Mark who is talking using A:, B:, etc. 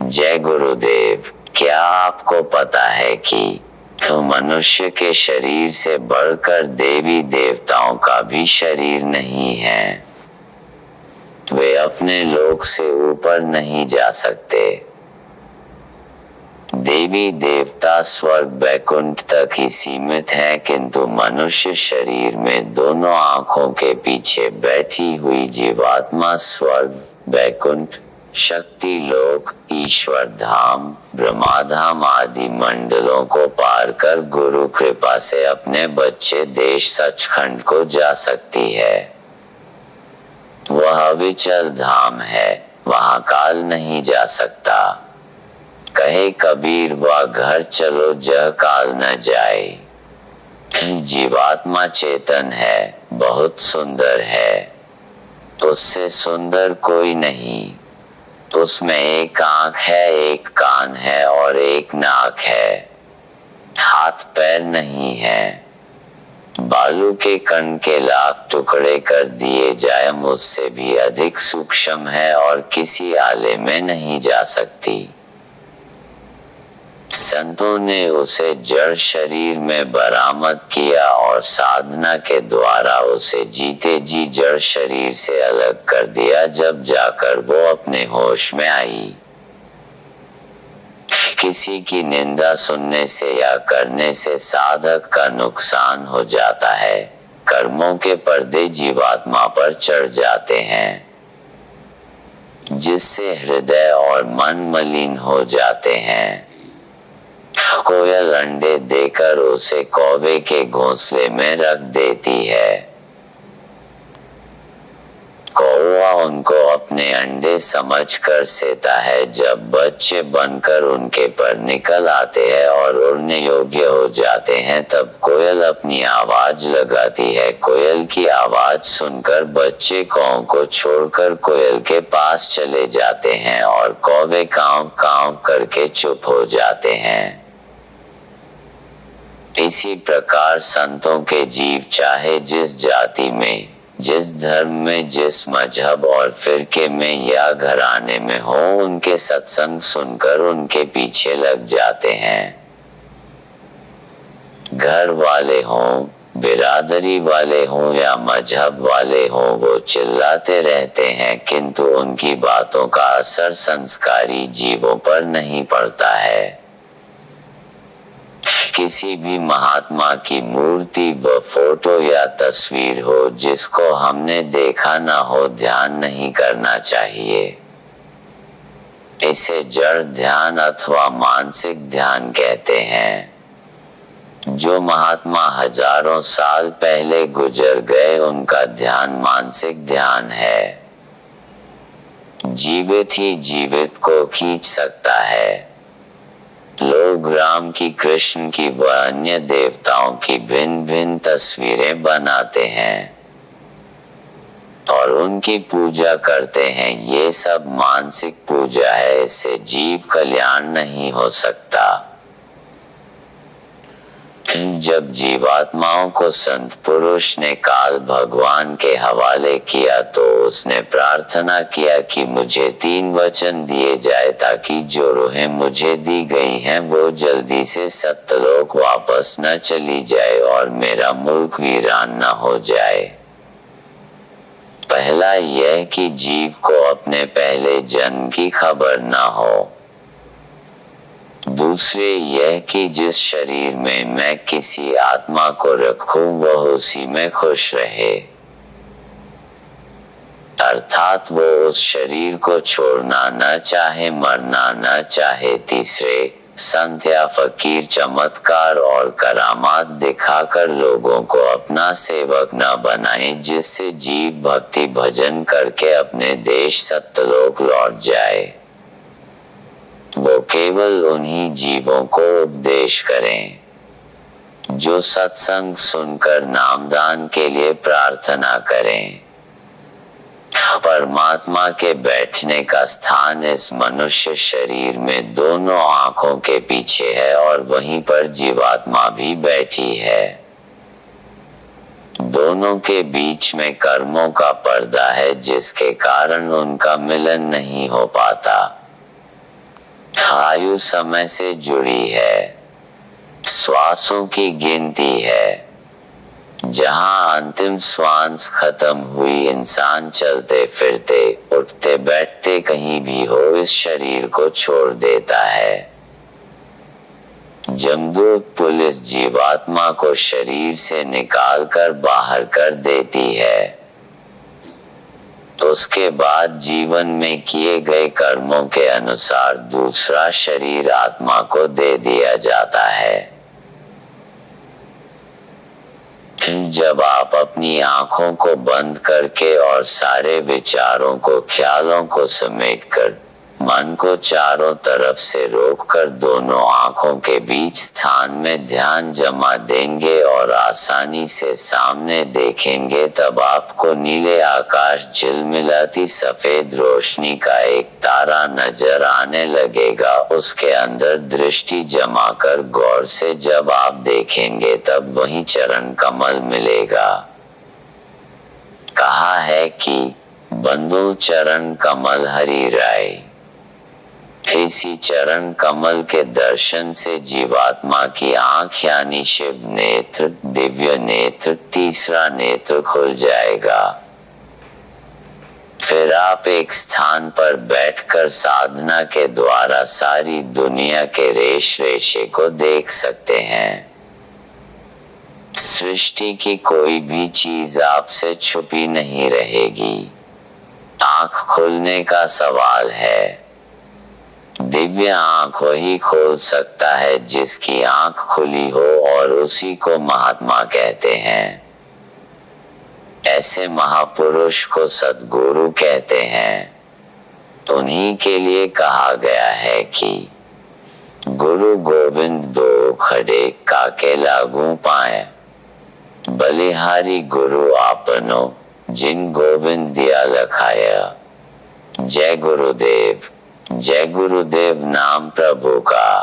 A: जय गुरुदेव। क्या आपको पता है कि मनुष्य के शरीर से बढ़कर देवी देवताओं का भी शरीर नहीं है। वे अपने लोक से ऊपर नहीं जा सकते। देवी देवता स्वर्ग वैकुंठ तक ही सीमित है, किंतु मनुष्य शरीर में दोनों आंखों के पीछे बैठी हुई जीवात्मा स्वर्ग वैकुंठ शक्ति लोक ईश्वर धाम ब्रह्माधाम आदि मंडलों को पार कर गुरु कृपा से अपने बच्चे देश सचखंड को जा सकती है। वह अविचल धाम है, वहां काल नहीं जा सकता। कहे कबीर वह घर चलो जह काल न जाए। जीवात्मा चेतन है, बहुत सुंदर है, उससे सुंदर कोई नहीं। उसमें एक आंख है, एक कान है और एक नाक है। हाथ पैर नहीं है। बालू के कण के लाख टुकड़े कर दिए जाए मुझसे भी अधिक सूक्ष्म है और किसी आले में नहीं जा सकती। संतों ने उसे जड़ शरीर में बरामद किया और साधना के द्वारा उसे जीते जी जड़ शरीर से अलग कर दिया, जब जाकर वो अपने होश में आई। किसी की निंदा सुनने से या करने से साधक का नुकसान हो जाता है। कर्मों के पर्दे जीवात्मा पर चढ़ जाते हैं, जिससे हृदय और मन मलिन हो जाते हैं। कोयल अंडे देकर उसे कौवे के घोंसले में रख देती है। कौवा उनको अपने अंडे समझकर सेता है। जब बच्चे बनकर उनके पर निकल आते हैं और उड़ने योग्य हो जाते हैं, तब कोयल अपनी आवाज लगाती है। कोयल की आवाज सुनकर बच्चे काँव को छोड़कर कोयल के पास चले जाते हैं और कौवे काँव काँव करके चुप हो जाते हैं। इसी प्रकार संतों के जीव चाहे जिस जाति में, जिस धर्म में, जिस मजहब और फिरके में या घराने में हो, उनके सत्संग सुनकर उनके पीछे लग जाते हैं। घर वाले हों, बिरादरी वाले हों या मजहब वाले हों, वो चिल्लाते रहते हैं, किंतु उनकी बातों का असर संस्कारी जीवों पर नहीं पड़ता है। किसी भी महात्मा की मूर्ति व फोटो या तस्वीर हो जिसको हमने देखा ना हो, ध्यान नहीं करना चाहिए। इसे जड़ ध्यान अथवा मानसिक ध्यान कहते हैं। जो महात्मा हजारों साल पहले गुजर गए, उनका ध्यान मानसिक ध्यान है। जीवित ही जीवित को खींच सकता है। लोग राम की, कृष्ण की व अन्य देवताओं की भिन्न भिन्न तस्वीरें बनाते हैं और उनकी पूजा करते हैं। ये सब मानसिक पूजा है, इससे जीव कल्याण नहीं हो सकता। जब जीवात्माओं को संत पुरुष ने काल भगवान के हवाले किया, तो उसने प्रार्थना किया कि मुझे 3 वचन दिए जाए, ताकि जो रूहें मुझे दी गई हैं वो जल्दी से सत्यलोक वापस न चली जाए और मेरा मुल्क वीरान न हो जाए। पहला यह कि जीव को अपने पहले जन्म की खबर न हो। दूसरे यह कि जिस शरीर में मैं किसी आत्मा को रखूं, वह उसी में खुश रहे, अर्थात वो उस शरीर को छोड़ना न चाहे, मरना न चाहे। तीसरे, संत या फकीर चमत्कार और करामात दिखाकर लोगों को अपना सेवक न बनाए, जिससे जीव भक्ति भजन करके अपने देश सत्यलोक लौट जाए। वो केवल उन्हीं जीवों को उपदेश करें जो सत्संग सुनकर नामदान के लिए प्रार्थना करें। परमात्मा के बैठने का स्थान इस मनुष्य शरीर में दोनों आंखों के पीछे है और वहीं पर जीवात्मा भी बैठी है। दोनों के बीच में कर्मों का पर्दा है, जिसके कारण उनका मिलन नहीं हो पाता। आयु समय से जुड़ी है, श्वासों की गिनती है। जहां अंतिम श्वास खत्म हुई, इंसान चलते फिरते, उठते बैठते कहीं भी हो, इस शरीर को छोड़ देता है। जमदूत पुलिस जीवात्मा को शरीर से निकालकर बाहर कर देती है। उसके बाद जीवन में किए गए कर्मों के अनुसार दूसरा शरीर आत्मा को दे दिया जाता है। फिर जब आप अपनी आंखों को बंद करके और सारे विचारों को, ख्यालों को समेटकर, मन को चारों तरफ से रोककर दोनों आंखों के बीच स्थान में ध्यान जमा देंगे और आसानी से सामने देखेंगे, तब आपको नीले आकाश, झिलमिलाती सफेद रोशनी का एक तारा नजर आने लगेगा। उसके अंदर दृष्टि जमाकर गौर से जब आप देखेंगे, तब वहीं चरण कमल मिलेगा। कहा है कि बंधु चरण कमल हरि राय। इसी चरण कमल के दर्शन से जीवात्मा की आंख यानी शिव नेत्र, दिव्य नेत्र, तीसरा नेत्र खुल जाएगा। फिर आप एक स्थान पर बैठकर साधना के द्वारा सारी दुनिया के रेश रेशे को देख सकते हैं। सृष्टि की कोई भी चीज आपसे छुपी नहीं रहेगी। आंख खुलने का सवाल है। दिव्य आंख वही खोल सकता है जिसकी आंख खुली हो, और उसी को महात्मा कहते हैं। ऐसे महापुरुष को सद्गुरु कहते हैं। उन्हीं के लिए कहा गया है कि गुरु गोविंद दो खड़े, काके लागू पाए, बलिहारी गुरु आपनो, जिन गोविंद दिया लखाया। जय गुरुदेव। जय गुरुदेव नाम प्रभु का।